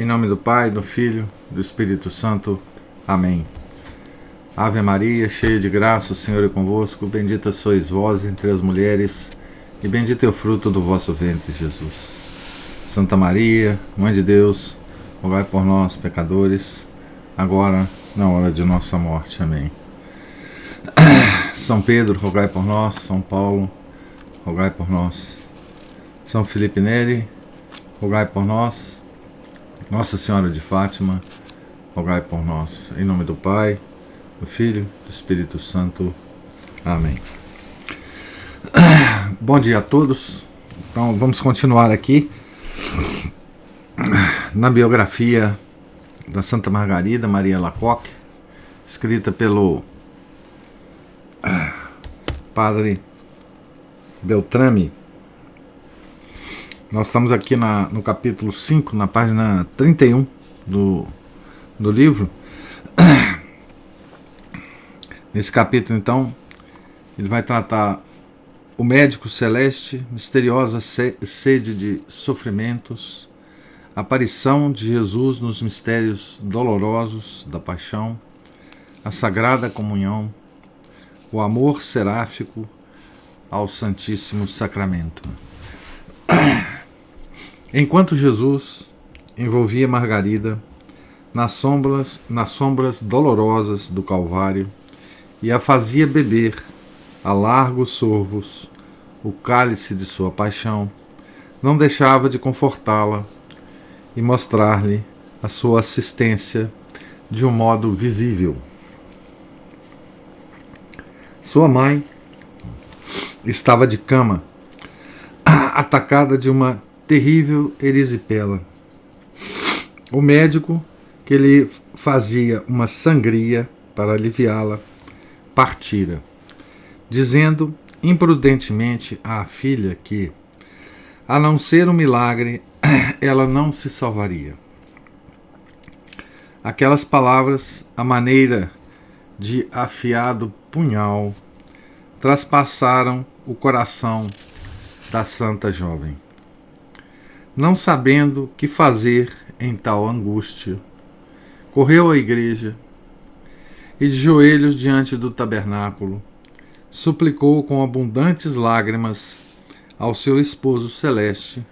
Em nome do Pai, do Filho, do Espírito Santo. Amém. Ave Maria, cheia de graça, o Senhor é convosco. Bendita sois vós entre as mulheres, e bendito é o fruto do vosso ventre, Jesus. Santa Maria, Mãe de Deus, rogai por nós, pecadores, agora na hora de nossa morte. Amém. São Pedro, rogai por nós. São Paulo, rogai por nós. São Felipe Neri, rogai por nós. Nossa Senhora de Fátima, rogai por nós. Em nome do Pai, do Filho, do Espírito Santo. Amém. Bom dia a todos. Então vamos continuar aqui na biografia da Santa Margarida Maria Alacoque, escrita pelo Padre Beltrame. Nós estamos aqui no capítulo 5, na página 31 do livro. Nesse capítulo, então, ele vai tratar o médico celeste, misteriosa sede de sofrimentos, aparição de Jesus nos mistérios dolorosos da paixão, a sagrada comunhão, o amor seráfico ao Santíssimo Sacramento. Enquanto Jesus envolvia Margarida nas sombras dolorosas do Calvário e a fazia beber a largos sorvos o cálice de sua paixão, não deixava de confortá-la e mostrar-lhe a sua assistência de um modo visível. Sua mãe estava de cama, atacada de uma terrível erisipela. O médico, que lhe fazia uma sangria para aliviá-la, partira, dizendo imprudentemente à filha que, a não ser um milagre, ela não se salvaria. Aquelas palavras, à maneira de afiado punhal, traspassaram o coração da santa jovem. Não sabendo que fazer em tal angústia, correu à igreja e, de joelhos diante do tabernáculo, suplicou com abundantes lágrimas ao seu esposo celeste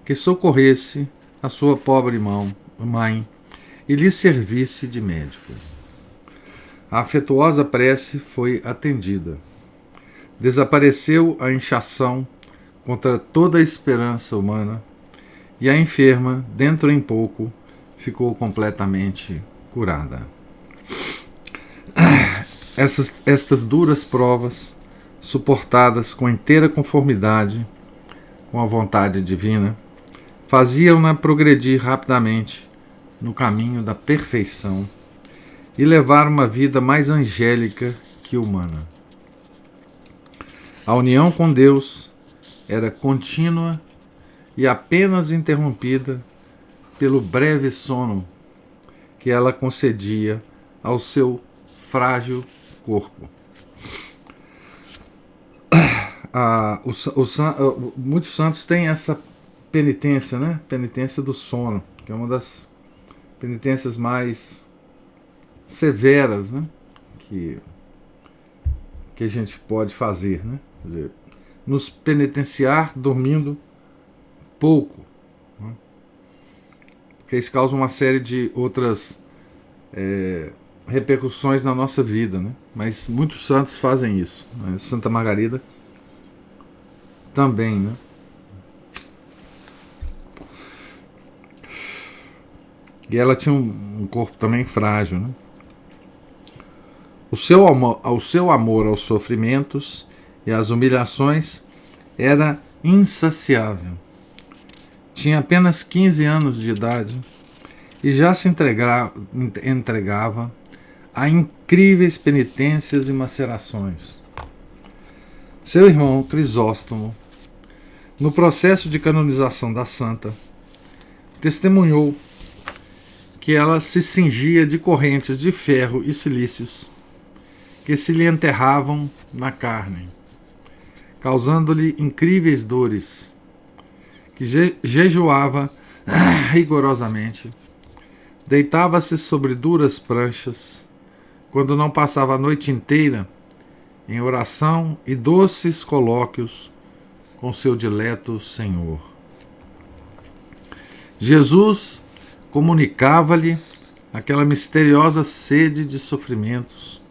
que socorresse a sua pobre mãe e lhe servisse de médico. A afetuosa prece foi atendida. Desapareceu a inchação contra toda a esperança humana, e a enferma, dentro em pouco, ficou completamente curada. Estas duras provas, suportadas com inteira conformidade com a vontade divina, faziam-na progredir rapidamente no caminho da perfeição e levar uma vida mais angélica que humana. A união com Deus era contínua e apenas interrompida pelo breve sono que ela concedia ao seu frágil corpo. Muitos santos têm essa penitência, né? Penitência do sono, que é uma das penitências mais severas, né? que a gente pode fazer, né? Quer dizer, nos penitenciar dormindo pouco, né? Porque isso causa uma série de outras repercussões na nossa vida, né? Mas muitos santos fazem isso, né? Santa Margarida também, né? E ela tinha um corpo também frágil, né? O seu amor aos sofrimentos e às humilhações era insaciável. Tinha apenas 15 anos de idade e já se entregava a incríveis penitências e macerações. Seu irmão Crisóstomo, no processo de canonização da santa, testemunhou que ela se cingia de correntes de ferro e cilícios que se lhe enterravam na carne, causando-lhe incríveis dores, que jejuava rigorosamente. Deitava-se sobre duras pranchas, quando não passava a noite inteira em oração e doces colóquios com seu dileto Senhor. Jesus comunicava-lhe aquela misteriosa sede de sofrimentos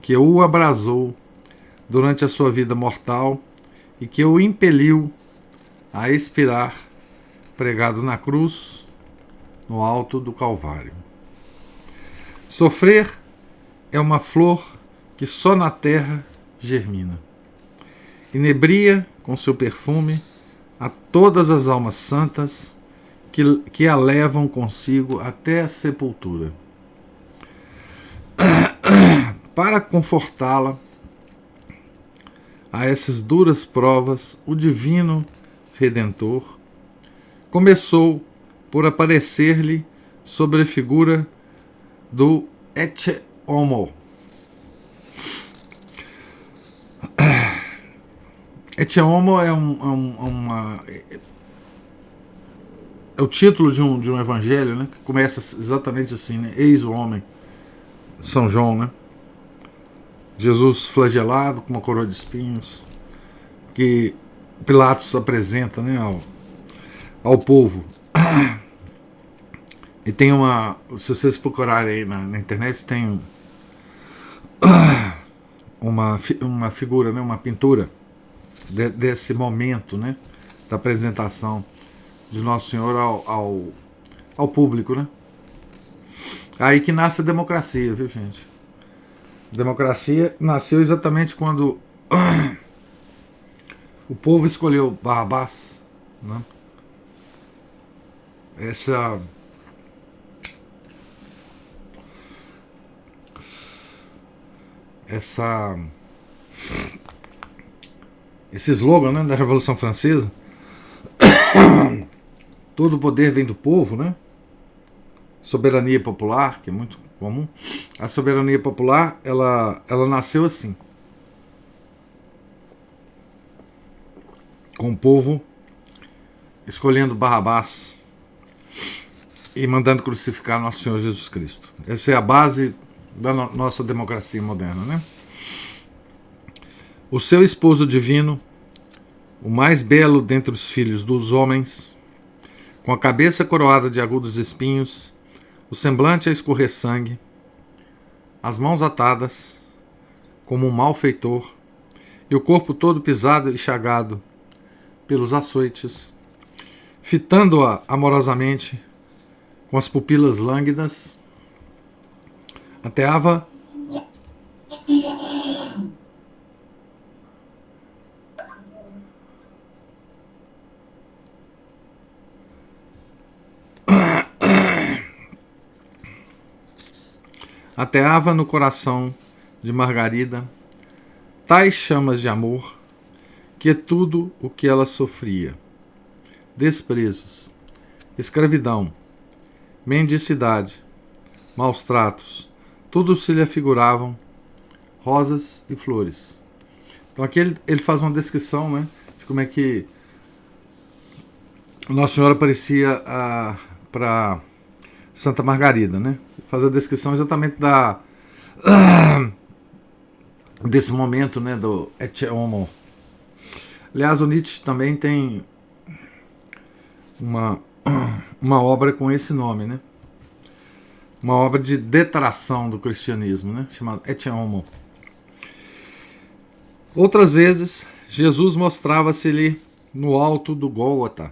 que o abrasou durante a sua vida mortal e que o impeliu a expirar pregado na cruz no alto do Calvário. Sofrer é uma flor que só na terra germina. Inebria com seu perfume a todas as almas santas que a levam consigo até a sepultura. Para confortá-la a essas duras provas, o divino Redentor começou por aparecer-lhe sobre a figura do Ecce Homo. Ecce Homo é o título de um evangelho, né, que começa exatamente assim, né? Eis o homem, São João, né? Jesus flagelado com uma coroa de espinhos, que Pilatos apresenta, né, ao povo. E tem se vocês procurarem aí na internet, tem uma figura, né, uma pintura desse momento, né, da apresentação de Nosso Senhor ao público, né? Aí que nasce a democracia, viu, gente? A democracia nasceu exatamente quando o povo escolheu Barrabás, né? Esse slogan, né, da Revolução Francesa, todo o poder vem do povo, né? Soberania popular, que é muito comum. A soberania popular, ela nasceu assim, com o povo escolhendo Barrabás e mandando crucificar Nosso Senhor Jesus Cristo. Essa é a base da nossa democracia moderna, né? O seu esposo divino, o mais belo dentre os filhos dos homens, com a cabeça coroada de agudos espinhos, o semblante a escorrer sangue, as mãos atadas, como um malfeitor, e o corpo todo pisado e chagado pelos açoites, fitando-a amorosamente com as pupilas lânguidas, ateava no coração de Margarida tais chamas de amor que é tudo o que ela sofria: desprezos, escravidão, mendicidade, maus tratos, tudo se lhe afiguravam rosas e flores. Então aqui ele faz uma descrição, né, de como é que Nossa Senhora aparecia para Santa Margarida, né? Faz a descrição exatamente desse momento, né, do Ecce Homo. Aliás, o Nietzsche também tem uma obra com esse nome, né? Uma obra de detração do cristianismo, né? Chamada Ecce Homo. Outras vezes, Jesus mostrava-se-lhe no alto do Gólgota,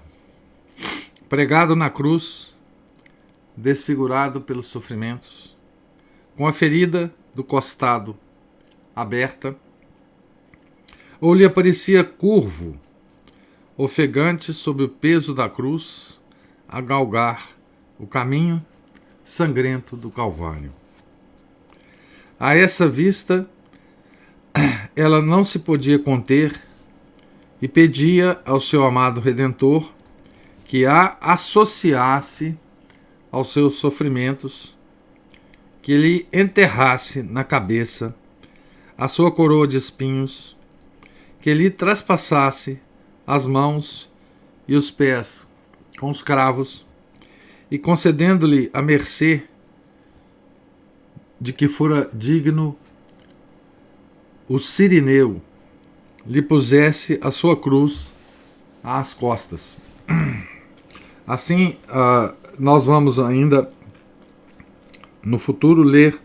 pregado na cruz, desfigurado pelos sofrimentos, com a ferida do costado aberta, ou lhe aparecia curvo, ofegante sob o peso da cruz, a galgar o caminho sangrento do Calvário. A essa vista, ela não se podia conter e pedia ao seu amado Redentor que a associasse aos seus sofrimentos, que lhe enterrasse na cabeça a sua coroa de espinhos, que lhe traspassasse as mãos e os pés com os cravos e concedendo-lhe a mercê de que fora digno, o Cirineu lhe pusesse a sua cruz às costas. Assim, nós vamos ainda no futuro ler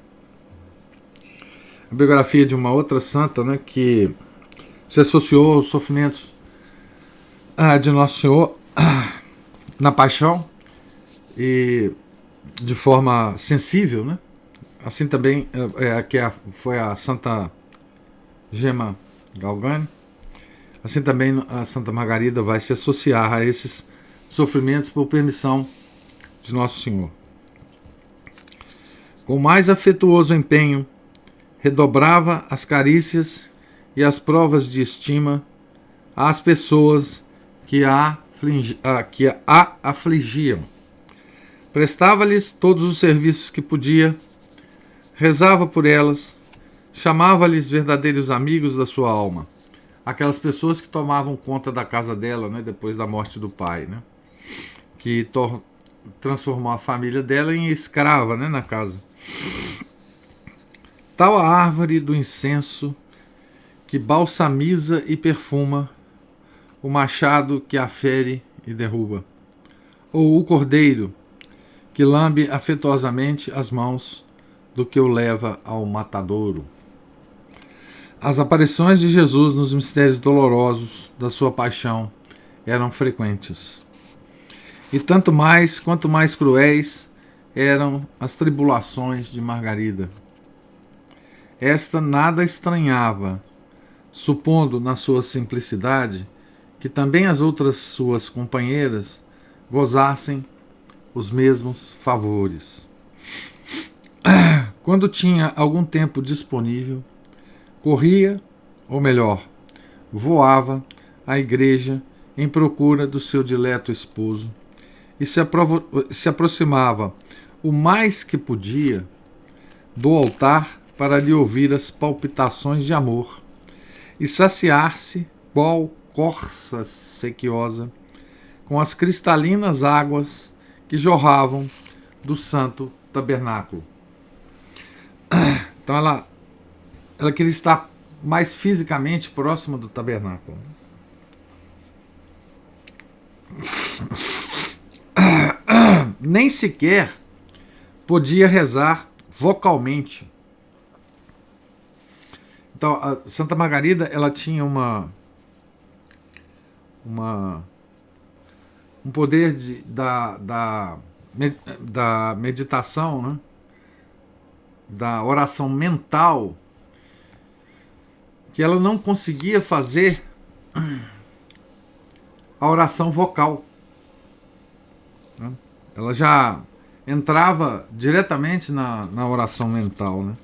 a biografia de uma outra santa, né, que se associou aos sofrimentos de Nosso Senhor na paixão e de forma sensível, né? Assim também foi a Santa Gema Galgani. Assim também a Santa Margarida vai se associar a esses sofrimentos por permissão de Nosso Senhor. Com mais afetuoso empenho, redobrava as carícias e as provas de estima às pessoas que a afligiam. Prestava-lhes todos os serviços que podia, rezava por elas, chamava-lhes verdadeiros amigos da sua alma. Aquelas pessoas que tomavam conta da casa dela, né, depois da morte do pai, né, que transformou a família dela em escrava, né, na casa. Tal a árvore do incenso que balsamiza e perfuma, o machado que afere e derruba, ou o cordeiro que lambe afetuosamente as mãos do que o leva ao matadouro. As aparições de Jesus nos mistérios dolorosos da sua paixão eram frequentes. E tanto mais quanto mais cruéis eram as tribulações de Margarida. Esta nada estranhava, supondo na sua simplicidade que também as outras suas companheiras gozassem os mesmos favores. Quando tinha algum tempo disponível, corria, ou melhor, voava à igreja em procura do seu dileto esposo e se aproximava o mais que podia do altar para lhe ouvir as palpitações de amor e saciar-se, qual corça sequiosa, com as cristalinas águas que jorravam do santo tabernáculo. Então ela queria estar mais fisicamente próxima do tabernáculo. Nem sequer podia rezar vocalmente. Então, a Santa Margarida, ela tinha um poder da meditação, né? Da oração mental, que ela não conseguia fazer a oração vocal. Né? Ela já entrava diretamente na oração mental, né?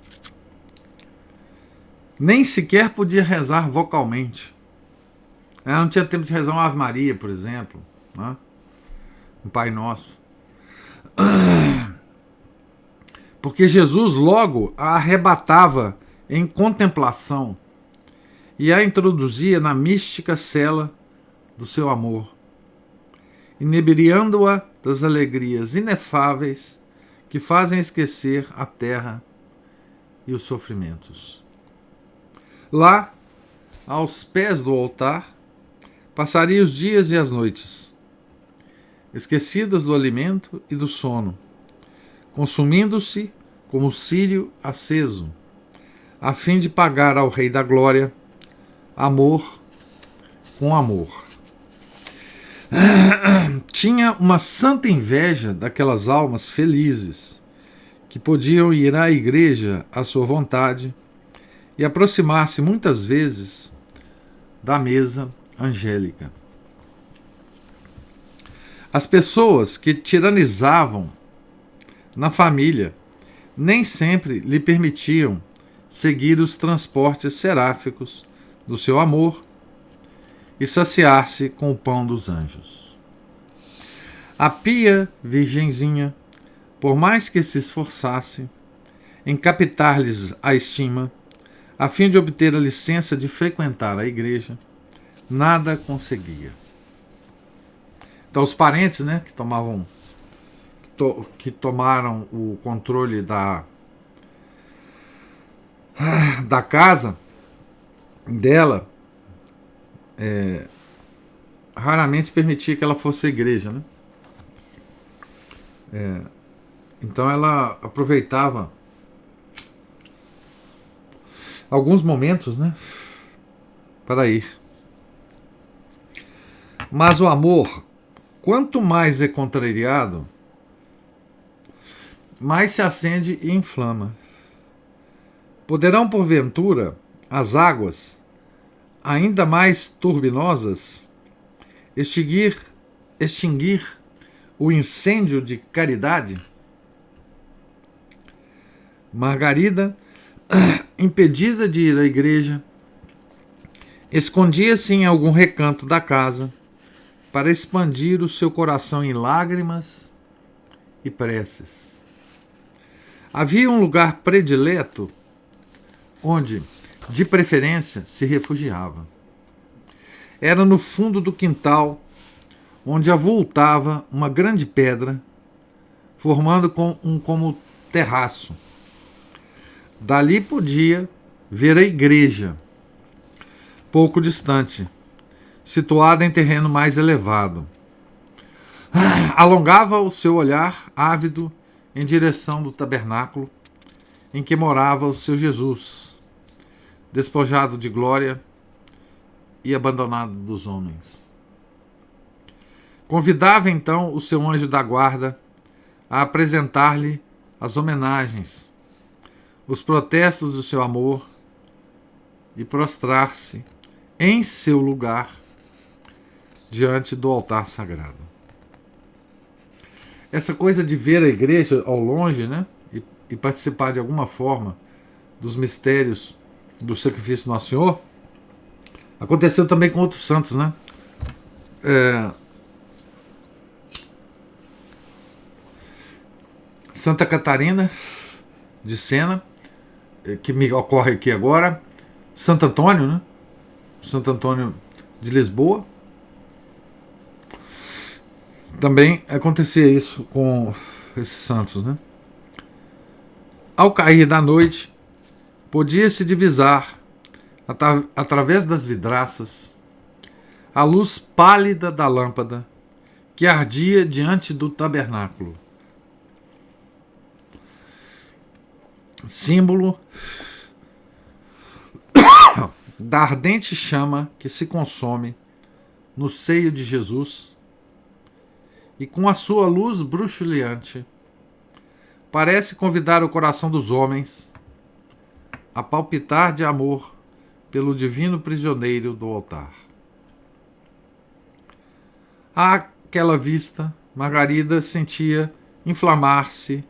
Nem sequer podia rezar vocalmente. Ela não tinha tempo de rezar uma Ave Maria, por exemplo, né? Um Pai Nosso. Porque Jesus logo a arrebatava em contemplação e a introduzia na mística cela do seu amor, inebriando-a das alegrias inefáveis que fazem esquecer a terra e os sofrimentos. Lá, aos pés do altar, passaria os dias e as noites, esquecidas do alimento e do sono, consumindo-se como círio aceso, a fim de pagar ao Rei da Glória amor com amor. Tinha uma santa inveja daquelas almas felizes que podiam ir à igreja à sua vontade e aproximar-se muitas vezes da mesa angélica. As pessoas que tiranizavam na família nem sempre lhe permitiam seguir os transportes seráficos do seu amor e saciar-se com o pão dos anjos. A pia virgenzinha, por mais que se esforçasse em captar-lhes a estima, a fim de obter a licença de frequentar a igreja, nada conseguia. Então os parentes, né, que tomaram o controle da casa dela, raramente permitia que ela fosse à igreja, né? Então ela aproveitava alguns momentos, né, para ir. Mas o amor, quanto mais é contrariado, mais se acende e inflama. Poderão, porventura, as águas, ainda mais turbinosas, extinguir o incêndio de caridade? Margarida, impedida de ir à igreja, escondia-se em algum recanto da casa para expandir o seu coração em lágrimas e preces. Havia um lugar predileto onde, de preferência, se refugiava. Era no fundo do quintal, onde avultava uma grande pedra, formando como terraço. Dali podia ver a igreja, pouco distante, situada em terreno mais elevado. Alongava o seu olhar ávido em direção do tabernáculo em que morava o seu Jesus, despojado de glória e abandonado dos homens. Convidava então o seu anjo da guarda a apresentar-lhe as homenagens, os protestos do seu amor e prostrar-se em seu lugar diante do altar sagrado. Essa coisa de ver a igreja ao longe, né, e participar de alguma forma dos mistérios do sacrifício do Nosso Senhor, aconteceu também com outros santos, né? Santa Catarina de Sena, que me ocorre aqui agora, Santo Antônio, né? Santo Antônio de Lisboa. Também acontecia isso com esses santos, né? Ao cair da noite, podia-se divisar, através das vidraças, a luz pálida da lâmpada que ardia diante do tabernáculo, símbolo da ardente chama que se consome no seio de Jesus e, com a sua luz bruxuleante, parece convidar o coração dos homens a palpitar de amor pelo divino prisioneiro do altar. Àquela vista, Margarida sentia inflamar-se-lhe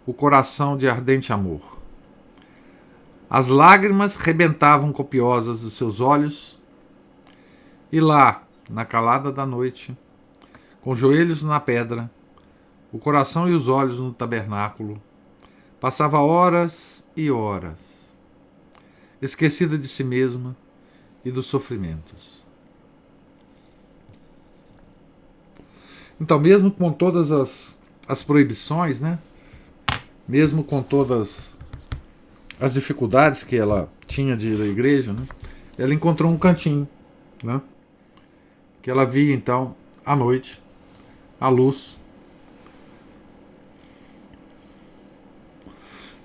o coração de ardente amor. As lágrimas rebentavam copiosas dos seus olhos, e lá, na calada da noite, com os joelhos na pedra, o coração e os olhos no tabernáculo, passava horas e horas, esquecida de si mesma e dos sofrimentos. Então, mesmo com todas as proibições, né? Mesmo com todas as dificuldades que ela tinha de ir à igreja, né? Ela encontrou um cantinho, né? Que ela via então à noite a luz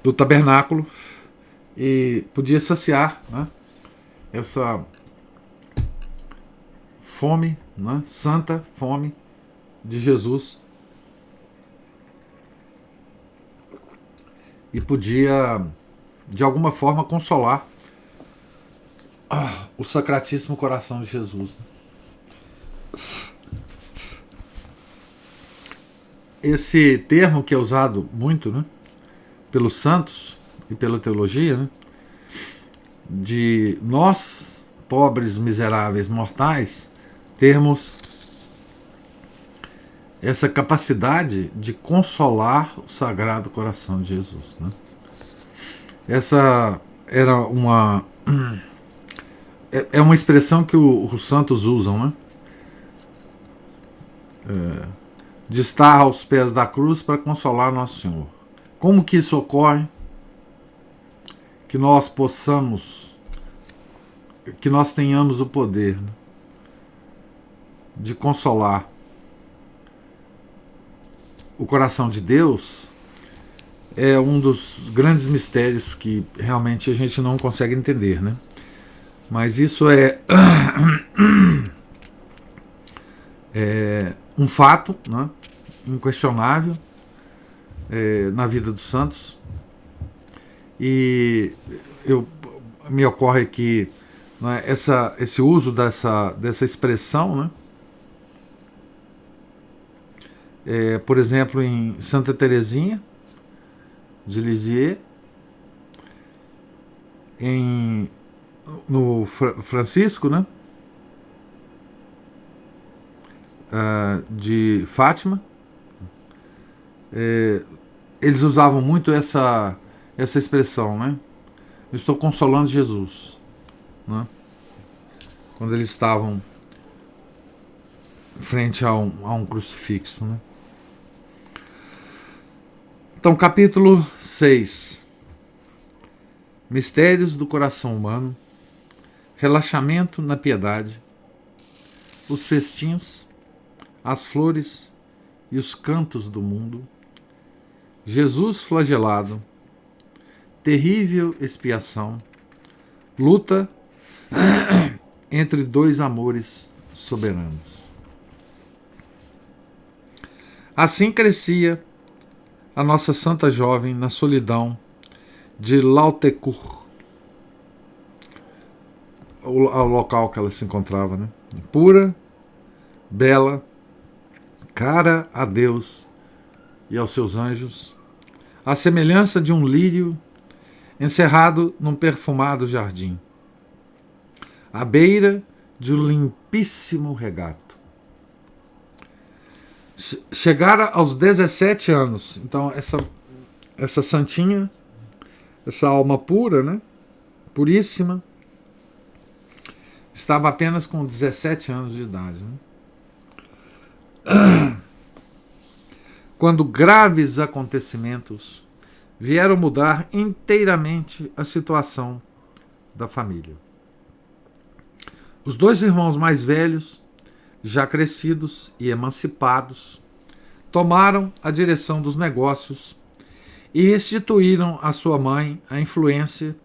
do tabernáculo e podia saciar, né, essa fome, né, santa fome de Jesus, e podia de alguma forma consolar o Sacratíssimo Coração de Jesus. Esse termo que é usado muito, né, pelos santos e pela teologia, né, de nós, pobres, miseráveis, mortais, termos essa capacidade de consolar o Sagrado Coração de Jesus, né? Essa era uma expressão que os santos usam, né? de estar aos pés da cruz para consolar Nosso Senhor. Como que isso ocorre? Que nós possamos, que nós tenhamos o poder, né, de consolar o coração de Deus. É um dos grandes mistérios que realmente a gente não consegue entender, né? Mas isso é um fato, né, inquestionável na vida dos santos. E me ocorre que, né, esse uso dessa expressão, né, por exemplo, em Santa Teresinha de Lisieux, no Francisco, né, de Fátima, eles usavam muito essa expressão, né? Eu estou consolando Jesus, né? Quando eles estavam frente a um crucifixo, né? Então, capítulo 6. Mistérios do coração humano, relaxamento na piedade, os festins, as flores e os cantos do mundo, Jesus flagelado, terrível expiação, luta entre dois amores soberanos. Assim crescia a nossa santa jovem na solidão de Lautecourt, o local que ela se encontrava, né? Pura, bela, cara a Deus e aos seus anjos, à semelhança de um lírio encerrado num perfumado jardim, à beira de um limpíssimo regato. Chegara aos 17 anos. Então essa santinha, essa alma pura, né, puríssima, estava apenas com 17 anos de idade, né? Quando graves acontecimentos vieram mudar inteiramente a situação da família. Os dois irmãos mais velhos, já crescidos e emancipados, tomaram a direção dos negócios e restituíram à sua mãe a influência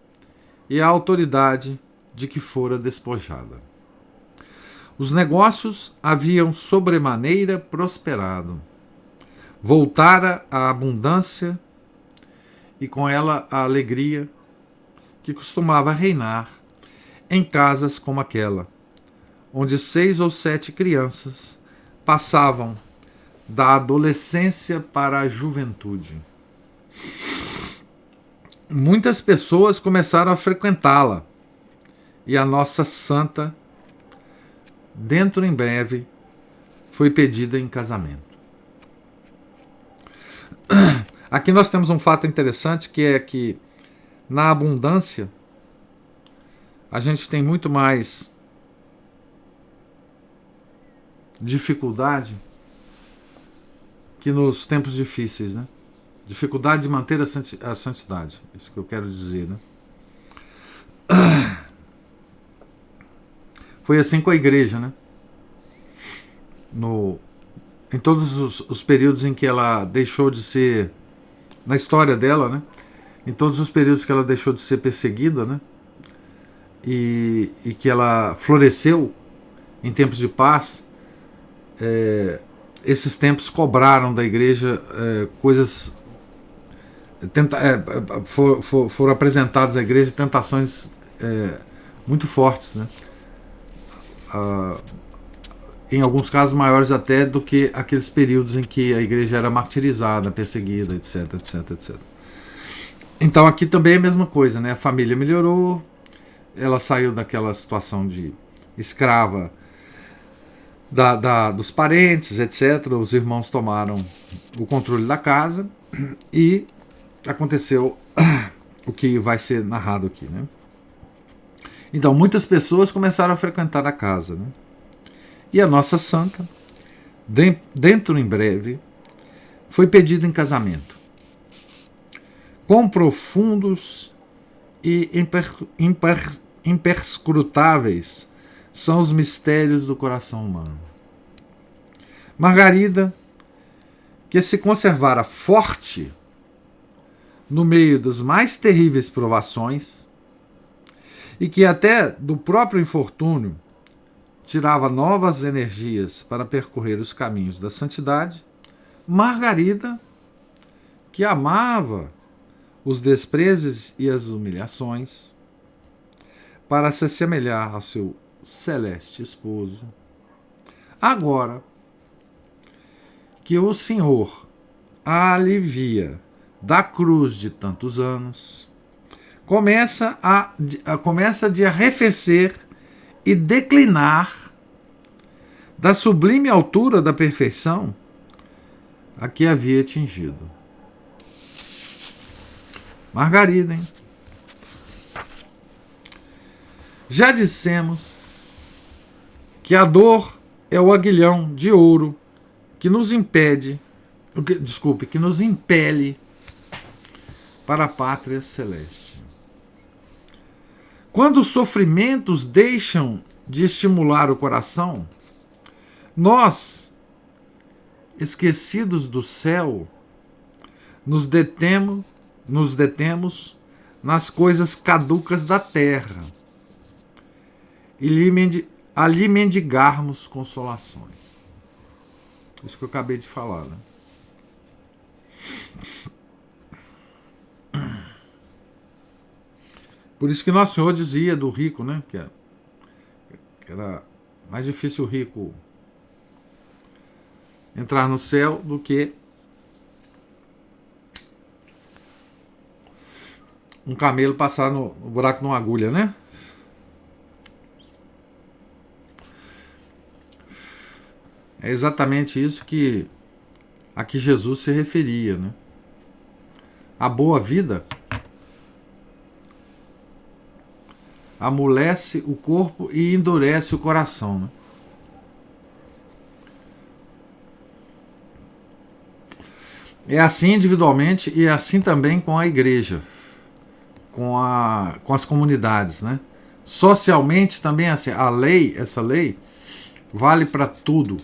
e a autoridade de que fora despojada. Os negócios haviam sobremaneira prosperado. Voltara a abundância e com ela a alegria que costumava reinar em casas como aquela, onde 6 ou 7 crianças passavam da adolescência para a juventude. Muitas pessoas começaram a frequentá-la e a nossa santa, dentro em breve, foi pedida em casamento. Aqui nós temos um fato interessante, que é que na abundância a gente tem muito mais dificuldade que nos tempos difíceis, né? Dificuldade de manter a santidade, isso que eu quero dizer, né? Foi assim com a igreja, né? Em todos os períodos em que ela deixou de ser, na história dela, né? Em todos os períodos que ela deixou de ser perseguida, né? E que ela floresceu em tempos de paz, esses tempos cobraram da igreja coisas, foram apresentadas à igreja tentações muito fortes, né? Em alguns casos maiores até do que aqueles períodos em que a igreja era martirizada, perseguida, etc, etc, etc. Então aqui também é a mesma coisa, né? A família melhorou, ela saiu daquela situação de escrava dos parentes, etc. Os irmãos tomaram o controle da casa e aconteceu o que vai ser narrado aqui, né? Então muitas pessoas começaram a frequentar a casa, né? E a nossa santa dentro em breve, foi pedido em casamento. Quão profundos e imperscrutáveis são os mistérios do coração humano. Margarida, que se conservara forte no meio das mais terríveis provações e que até do próprio infortúnio tirava novas energias para percorrer os caminhos da santidade, Margarida, que amava os desprezos e as humilhações, para se assemelhar ao seu celeste esposo, agora que o Senhor a alivia da cruz de tantos anos, começa de arrefecer e declinar da sublime altura da perfeição a que havia atingido. Margarida, hein? Já dissemos que a dor é o aguilhão de ouro que nos impele para a pátria celeste. Quando os sofrimentos deixam de estimular o coração, nós, esquecidos do céu, nos detemos nas coisas caducas da terra e ali mendigarmos consolações. Isso que eu acabei de falar, né? Por isso que Nosso Senhor dizia do rico, né? Que era mais difícil o rico entrar no céu do que um camelo passar no buraco de uma agulha, né? É exatamente isso a que Jesus se referia, né? A boa vida amolece o corpo e endurece o coração, né? É assim individualmente e é assim também com a igreja, com as comunidades, né? Socialmente também é assim. Essa lei vale para tudo,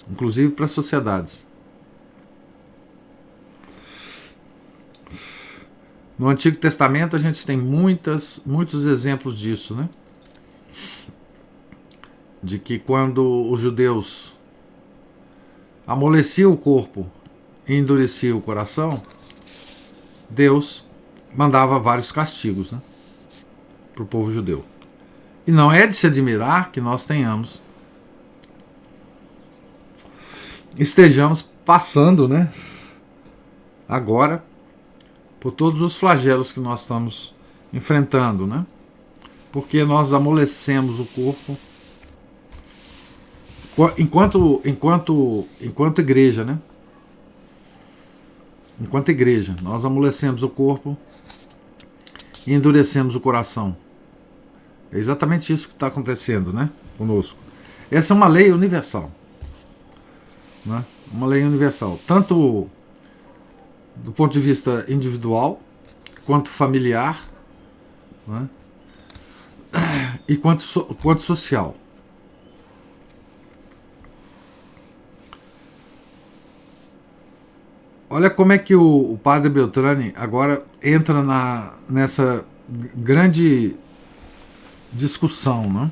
inclusive para as sociedades. No Antigo Testamento a gente tem muitos exemplos disso, né? De que quando os judeus amoleciam o corpo e endureciam o coração, Deus mandava vários castigos, né, para o povo judeu. E não é de se admirar que nós estejamos passando, né, agora, por todos os flagelos que nós estamos enfrentando, né? Porque nós amolecemos o corpo enquanto igreja, né? Enquanto igreja, nós amolecemos o corpo e endurecemos o coração. É exatamente isso que está acontecendo, né, conosco. Essa é uma lei universal, né? Uma lei universal, tanto do ponto de vista individual, quanto familiar, né? E quanto social. Olha como é que o padre Beltrame agora entra nessa grande discussão, né?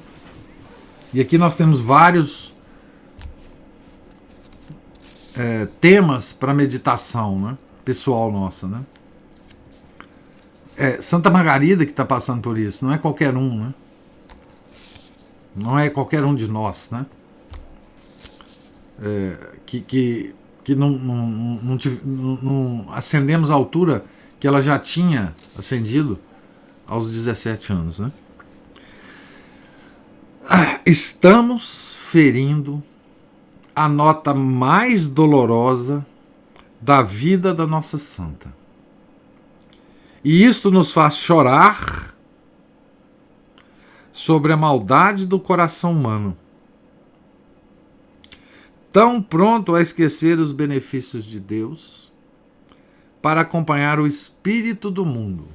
E aqui nós temos vários temas para meditação, né? Pessoal nossa, né? Santa Margarida que está passando por isso, não é qualquer um, né? Não é qualquer um de nós, né? Que não ascendemos à altura que ela já tinha ascendido aos 17 anos, né? Estamos ferindo a nota mais dolorosa da vida da nossa santa. E isto nos faz chorar sobre a maldade do coração humano. tão pronto a esquecer os benefícios de Deus para acompanhar o espírito do mundo.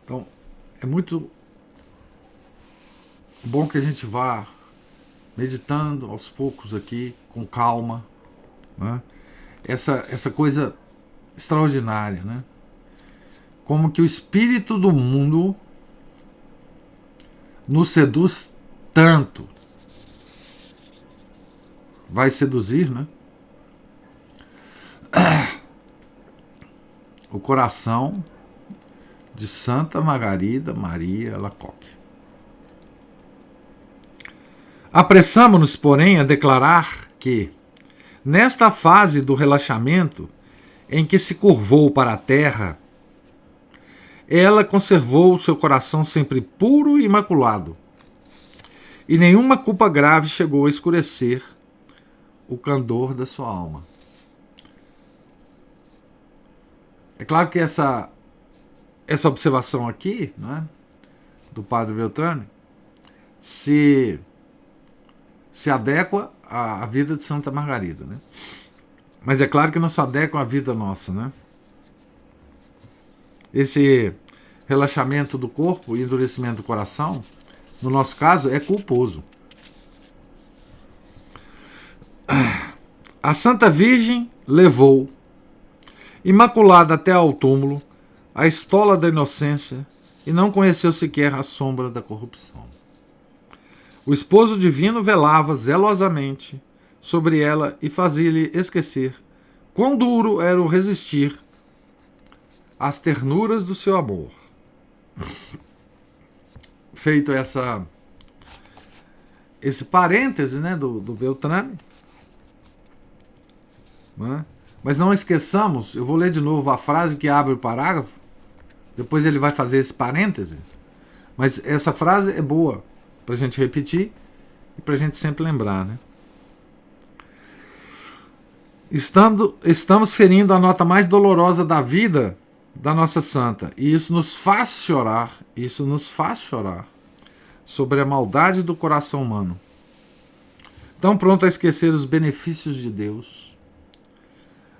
Então, é muito bom que a gente vá meditando aos poucos aqui, com calma, né? Essa coisa extraordinária, né? Como que o espírito do mundo nos seduz tanto. Vai seduzir, né? O coração de Santa Margarida Maria Alacoque. Apressamo-nos, porém, a declarar que, nesta fase do relaxamento em que se curvou para a terra, ela conservou seu coração sempre puro e imaculado, e nenhuma culpa grave chegou a escurecer o candor da sua alma. É claro que essa observação aqui, né, do padre Beltrame, se adequa à vida de Santa Margarida, né? Mas é claro que não se adequa à vida nossa, né? Esse relaxamento do corpo e endurecimento do coração, no nosso caso, é culposo. A Santa Virgem levou, imaculada até ao túmulo, a estola da inocência e não conheceu sequer a sombra da corrupção. O esposo divino velava zelosamente sobre ela e fazia-lhe esquecer quão duro era o resistir às ternuras do seu amor. Feito esse parêntese, né, do Beltrame, né? Mas não esqueçamos, eu vou ler de novo a frase que abre o parágrafo, depois ele vai fazer esse parêntese, mas essa frase é boa para a gente repetir e para a gente sempre lembrar, né? Estamos ferindo a nota mais dolorosa da vida da nossa santa, e isso nos faz chorar sobre a maldade do coração humano, tão pronto a esquecer os benefícios de Deus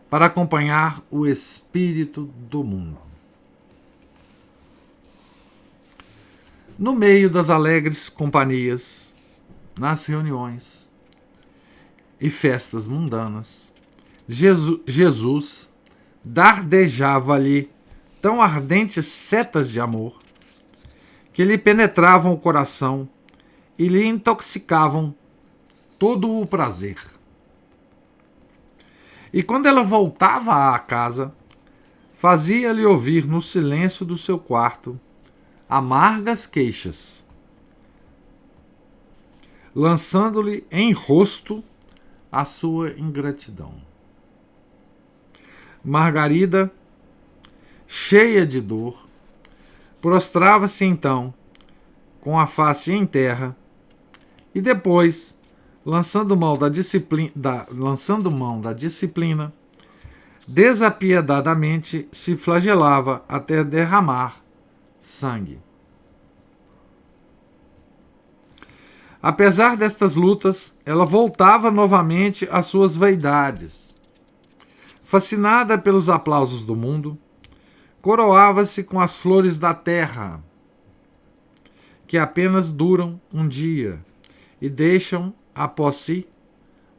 para acompanhar o espírito do mundo. No meio das alegres companhias, nas reuniões e festas mundanas, Jesus dardejava-lhe tão ardentes setas de amor que lhe penetravam o coração e lhe intoxicavam todo o prazer. E quando ela voltava à casa, fazia-lhe ouvir no silêncio do seu quarto amargas queixas, lançando-lhe em rosto a sua ingratidão. Margarida, cheia de dor, prostrava-se então, com a face em terra, e depois, lançando mão da disciplina, desapiedadamente se flagelava até derramar sangue. Apesar destas lutas, ela voltava novamente às suas vaidades. Fascinada pelos aplausos do mundo, coroava-se com as flores da terra, que apenas duram um dia e deixam após si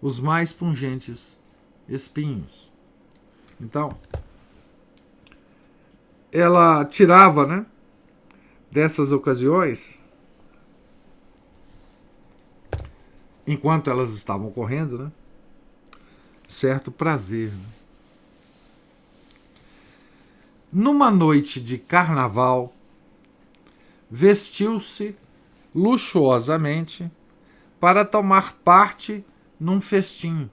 os mais pungentes espinhos. Então, ela tirava, né, dessas ocasiões, enquanto elas estavam ocorrendo, né, certo prazer. Né? Numa noite de carnaval, vestiu-se luxuosamente para tomar parte num festim,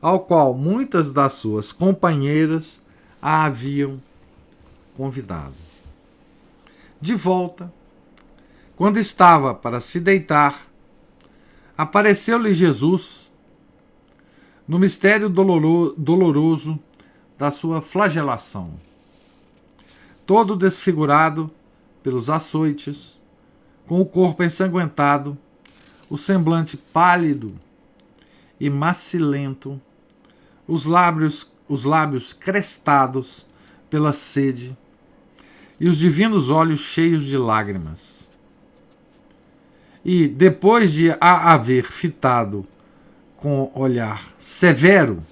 ao qual muitas das suas companheiras a haviam convidado. De volta, quando estava para se deitar, apareceu-lhe Jesus no mistério doloroso da sua flagelação. Todo desfigurado pelos açoites, com o corpo ensanguentado, o semblante pálido e macilento, os lábios crestados pela sede e os divinos olhos cheios de lágrimas. E, depois de a haver fitado com olhar severo,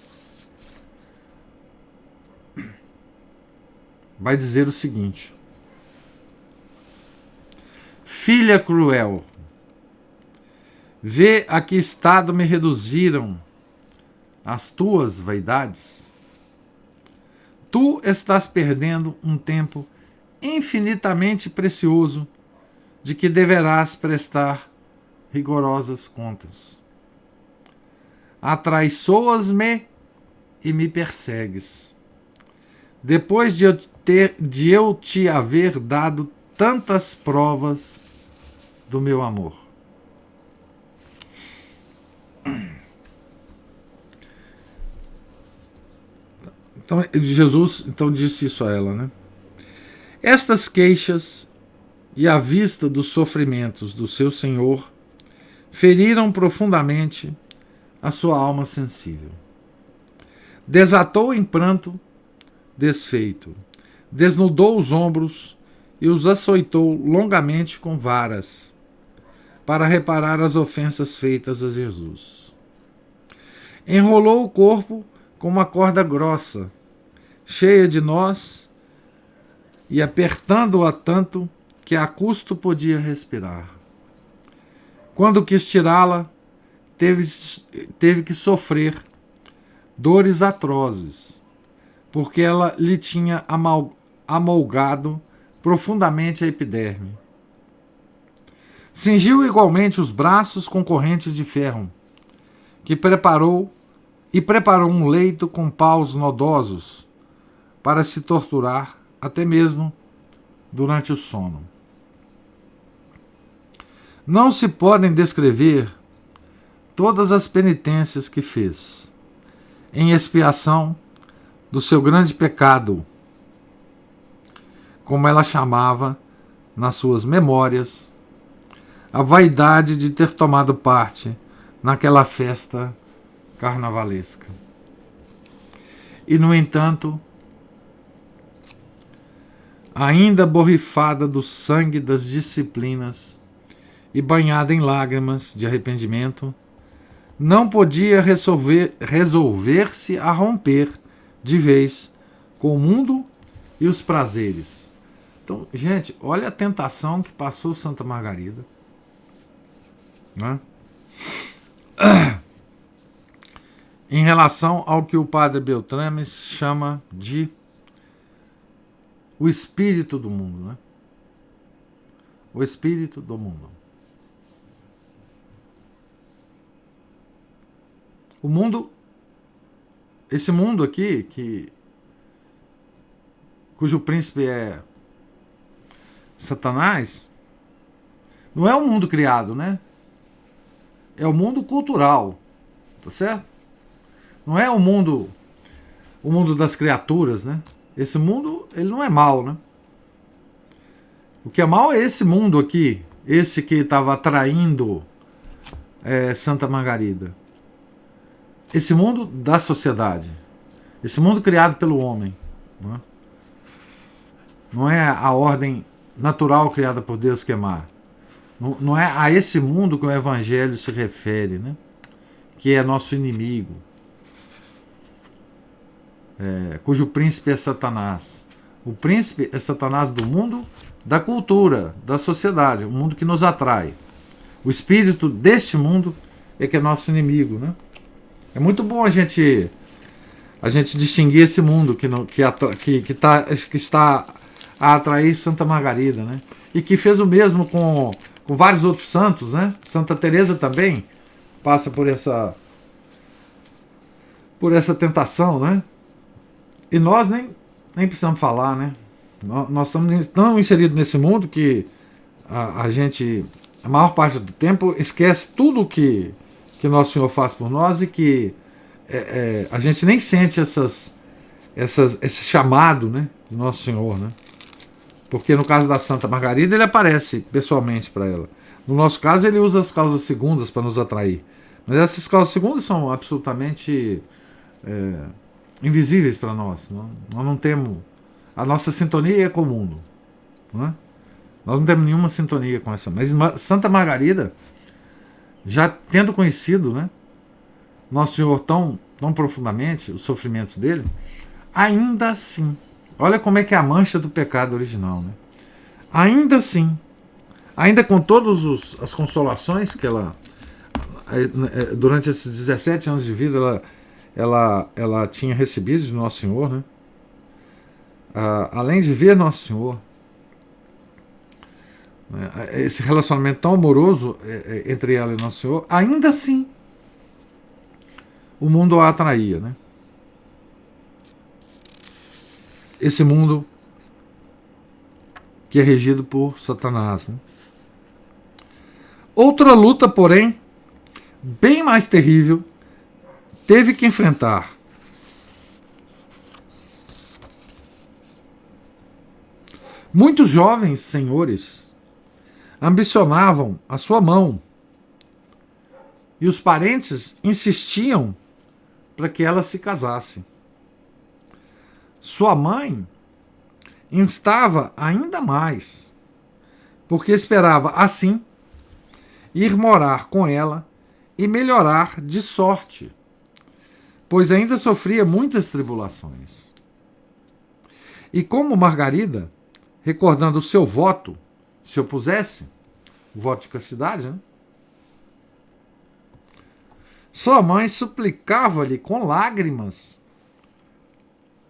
vai dizer o seguinte: filha cruel, vê a que estado me reduziram as tuas vaidades. Tu estás perdendo um tempo infinitamente precioso de que deverás prestar rigorosas contas. Atraiçoas-me e me persegues, depois de eu te haver dado tantas provas do meu amor. Então, Jesus disse isso a ela, né? Estas queixas e a vista dos sofrimentos do seu Senhor feriram profundamente a sua alma sensível. Desatou em pranto desfeito, desnudou os ombros e os açoitou longamente com varas, para reparar as ofensas feitas a Jesus. Enrolou o corpo com uma corda grossa, cheia de nós, e apertando-a tanto que a custo podia respirar. Quando quis tirá-la, teve que sofrer dores atrozes, porque ela lhe tinha amolgado profundamente a epiderme. Cingiu igualmente os braços com correntes de ferro, que preparou um leito com paus nodosos para se torturar até mesmo durante o sono. Não se podem descrever todas as penitências que fez em expiação do seu grande pecado, como ela chamava nas suas memórias a vaidade de ter tomado parte naquela festa carnavalesca. E, no entanto, ainda borrifada do sangue das disciplinas e banhada em lágrimas de arrependimento, não podia resolver-se a romper de vez com o mundo e os prazeres. Então, gente, olha a tentação que passou Santa Margarida, né? Em relação ao que o padre Beltrame chama de o espírito do mundo, né? O espírito do mundo. O mundo, esse mundo aqui, cujo príncipe é Satanás, não é um mundo criado, né? É o mundo cultural, tá certo? Não é o mundo das criaturas, né? Esse mundo, ele não é mau, né? O que é mau é esse mundo aqui, esse que estava atraindo Santa Margarida. Esse mundo da sociedade, esse mundo criado pelo homem, né? Não é a ordem natural criada por Deus que é má. Não é a esse mundo que o Evangelho se refere, né? Que é nosso inimigo, cujo príncipe é Satanás. O príncipe é Satanás do mundo, da cultura, da sociedade, o mundo que nos atrai. O espírito deste mundo é que é nosso inimigo, né? É muito bom a gente distinguir esse mundo que está a atrair Santa Margarida, né? E que fez o mesmo com vários outros santos, né? Santa Teresa também passa por essa tentação, né? E nós nem precisamos falar, né? Nós estamos tão inseridos nesse mundo que a gente, a maior parte do tempo, esquece tudo que Nosso Senhor faz por nós e que a gente nem sente esse chamado, né, de Nosso Senhor, né? Porque no caso da Santa Margarida ele aparece pessoalmente para ela. No nosso caso ele usa as causas segundas para nos atrair. Mas essas causas segundas são absolutamente invisíveis para nós. Nós não temos. A nossa sintonia é com o mundo. Não é? Nós não temos nenhuma sintonia com essa. Mas Santa Margarida, já tendo conhecido, né, Nosso Senhor tão profundamente, os sofrimentos dele, ainda assim, olha como é que é a mancha do pecado original, né? Ainda assim, ainda com todas as consolações que ela, durante esses 17 anos de vida, ela tinha recebido de Nosso Senhor, né? Além de ver Nosso Senhor, esse relacionamento tão amoroso entre ela e Nosso Senhor, ainda assim o mundo a atraía, né? Esse mundo que é regido por Satanás, né? Outra luta, porém, bem mais terrível, teve que enfrentar. Muitos jovens senhores ambicionavam a sua mão e os parentes insistiam para que ela se casasse. Sua mãe instava ainda mais, porque esperava assim ir morar com ela e melhorar de sorte, pois ainda sofria muitas tribulações. E como Margarida, recordando o seu voto, se opusesse, o voto de castidade, né? Sua mãe suplicava-lhe com lágrimas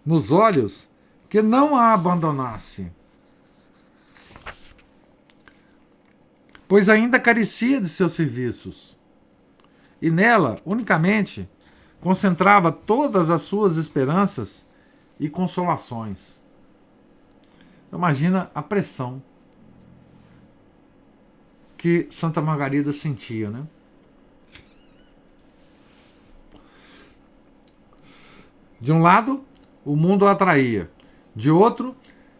nos olhos que não a abandonasse, pois ainda carecia de seus serviços, e nela, unicamente, concentrava todas as suas esperanças e consolações. Imagina a pressão que Santa Margarida sentia, né? De um lado, o mundo a atraía. De outro,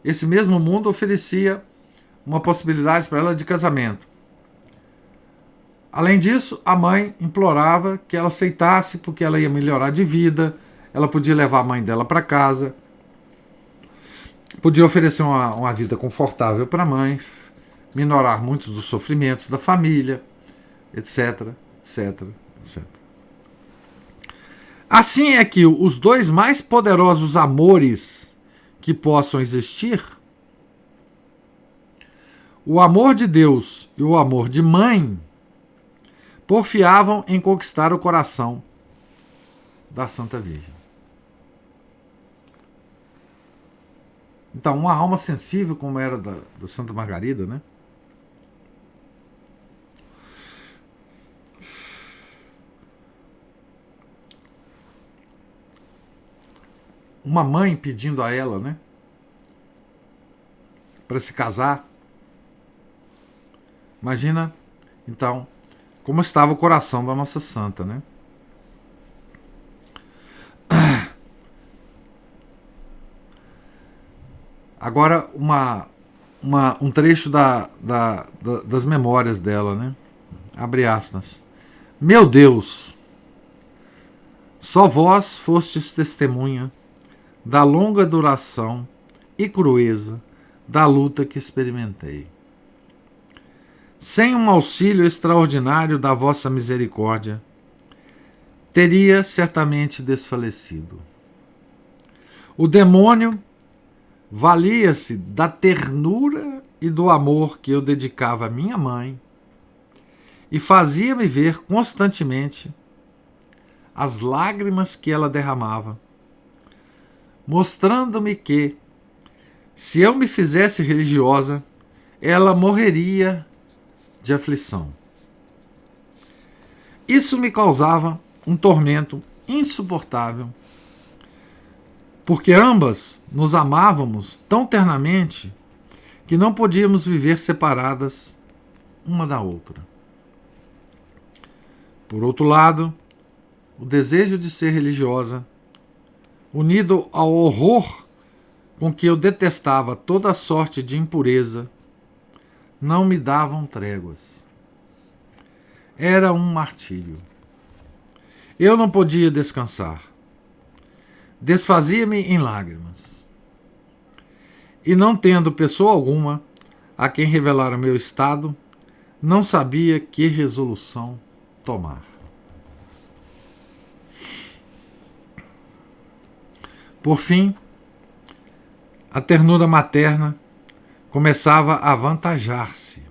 esse mesmo mundo oferecia uma possibilidade para ela de casamento. Além disso, a mãe implorava que ela aceitasse, porque ela ia melhorar de vida, ela podia levar a mãe dela para casa, podia oferecer uma vida confortável para a mãe, minorar muitos dos sofrimentos da família, etc, etc, etc. Assim é que os dois mais poderosos amores que possam existir, o amor de Deus e o amor de mãe, porfiavam em conquistar o coração da Santa Virgem. Então, uma alma sensível como era da Santa Margarida, né? Uma mãe pedindo a ela, né, para se casar. Imagina, então, como estava o coração da nossa santa, né? Agora, um trecho das memórias dela, né? Abre aspas. Meu Deus, só vós fostes testemunha da longa duração e crueza da luta que experimentei. Sem um auxílio extraordinário da vossa misericórdia, teria certamente desfalecido. O demônio valia-se da ternura e do amor que eu dedicava à minha mãe e fazia-me ver constantemente as lágrimas que ela derramava, mostrando-me que, se eu me fizesse religiosa, ela morreria de aflição. Isso me causava um tormento insuportável, porque ambas nos amávamos tão ternamente que não podíamos viver separadas uma da outra. Por outro lado, o desejo de ser religiosa, unido ao horror com que eu detestava toda sorte de impureza não me davam tréguas. Era um martírio. Eu não podia descansar. Desfazia-me em lágrimas. E não tendo pessoa alguma a quem revelar o meu estado, não sabia que resolução tomar. Por fim, a ternura materna começava a avantajar-se.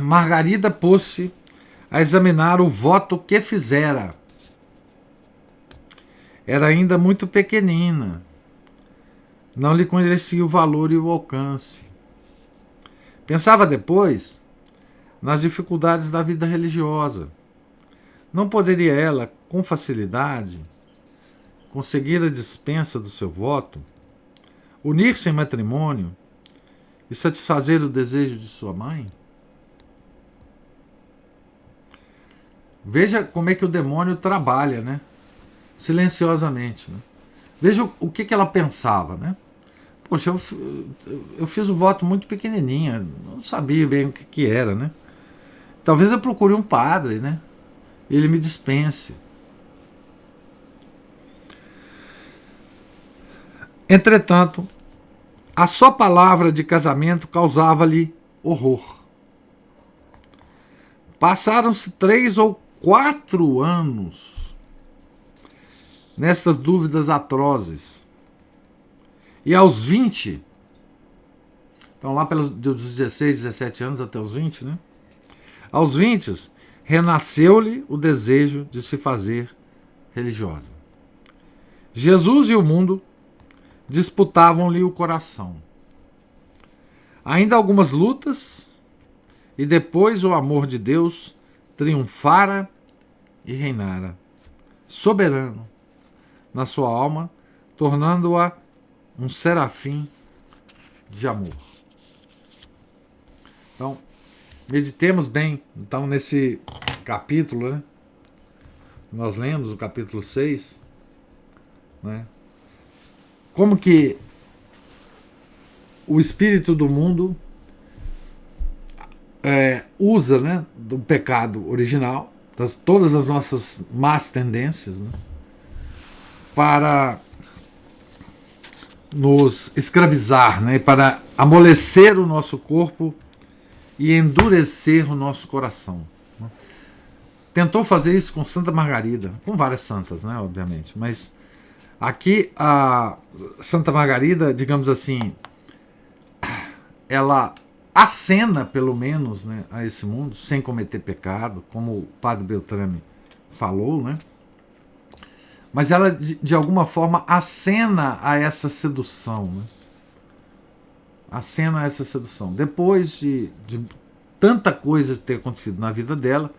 Margarida pôs-se a examinar o voto que fizera. Era ainda muito pequenina. Não lhe conhecia o valor e o alcance. Pensava depois nas dificuldades da vida religiosa. Não poderia ela, com facilidade, conseguir a dispensa do seu voto, unir-se em matrimônio e satisfazer o desejo de sua mãe? Veja como é que o demônio trabalha, né? Silenciosamente. Né? Veja o que ela pensava, né? Poxa, eu fiz o voto muito pequenininha, não sabia bem o que era, né? Talvez eu procure um padre, né? Ele me dispense. Entretanto, a só palavra de casamento causava-lhe horror. Passaram-se 3 ou 4 anos nestas dúvidas atrozes. E aos 20, então lá pelos dos 16, 17 anos até os 20, né? Aos 20, renasceu-lhe o desejo de se fazer religiosa. Jesus e o mundo disputavam-lhe o coração. Ainda algumas lutas, e depois o amor de Deus triunfara e reinara, soberano, na sua alma, tornando-a um serafim de amor. Então, meditemos bem, então, nesse capítulo, né? Nós lemos o capítulo 6, né? Como que o espírito do mundo usa, né, do pecado original, todas as nossas más tendências, né, para nos escravizar, né, para amolecer o nosso corpo e endurecer o nosso coração. Né. Tentou fazer isso com Santa Margarida, com várias santas, né, obviamente, mas aqui a Santa Margarida, digamos assim, ela acena pelo menos, né, a esse mundo, sem cometer pecado, como o padre Beltrame falou, né? Mas ela de alguma forma acena a essa sedução, né? Acena a essa sedução. Depois de tanta coisa ter acontecido na vida dela,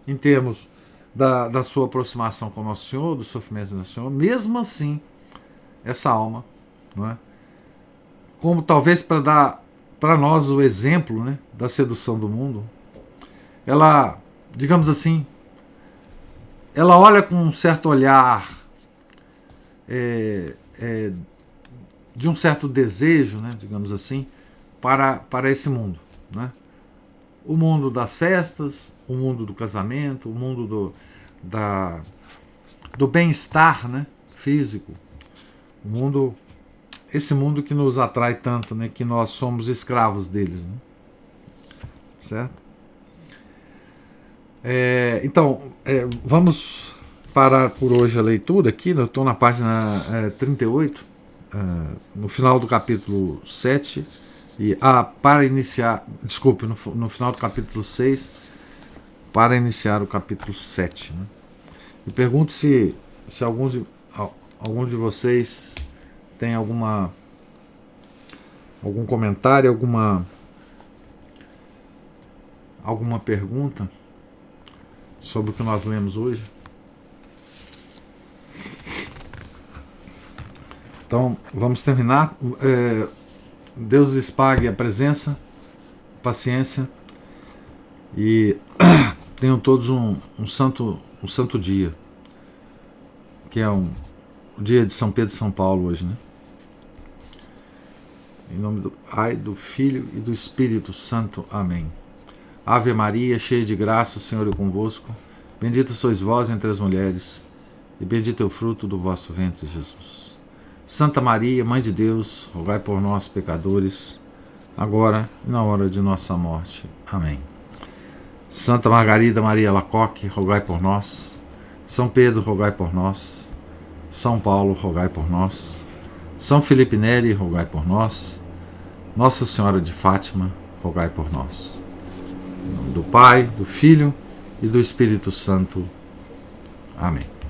em termos da sua aproximação com o Nosso Senhor, do sofrimento do Nosso Senhor, mesmo assim, essa alma, não é? Como talvez para dar para nós o exemplo, né, da sedução do mundo, ela, digamos assim, ela olha com um certo olhar de um certo desejo, né, digamos assim, para esse mundo, né? O mundo das festas, o mundo do casamento, o mundo do bem-estar, né, físico, o mundo, esse mundo que nos atrai tanto, né, que nós somos escravos deles, né? Certo? Então, vamos parar por hoje a leitura aqui. Eu estou na página 38, no final do capítulo 7, e para iniciar, desculpe, no final do capítulo 6, para iniciar o capítulo 7. Né? E pergunto se algum de vocês tem algum comentário, alguma pergunta sobre o que nós lemos hoje. Então, vamos terminar. Deus lhes pague a presença, paciência, e tenham todos um santo dia, que é o dia de São Pedro e São Paulo hoje, né? Em nome do Pai, do Filho e do Espírito Santo. Amém. Ave Maria, cheia de graça, o Senhor é convosco. Bendita sois vós entre as mulheres, e bendito é o fruto do vosso ventre, Jesus. Santa Maria, Mãe de Deus, rogai por nós, pecadores, agora e na hora de nossa morte. Amém. Santa Margarida Maria Alacoque, rogai por nós. São Pedro, rogai por nós. São Paulo, rogai por nós. São Felipe Neri, rogai por nós. Nossa Senhora de Fátima, rogai por nós. Em nome do Pai, do Filho e do Espírito Santo. Amém.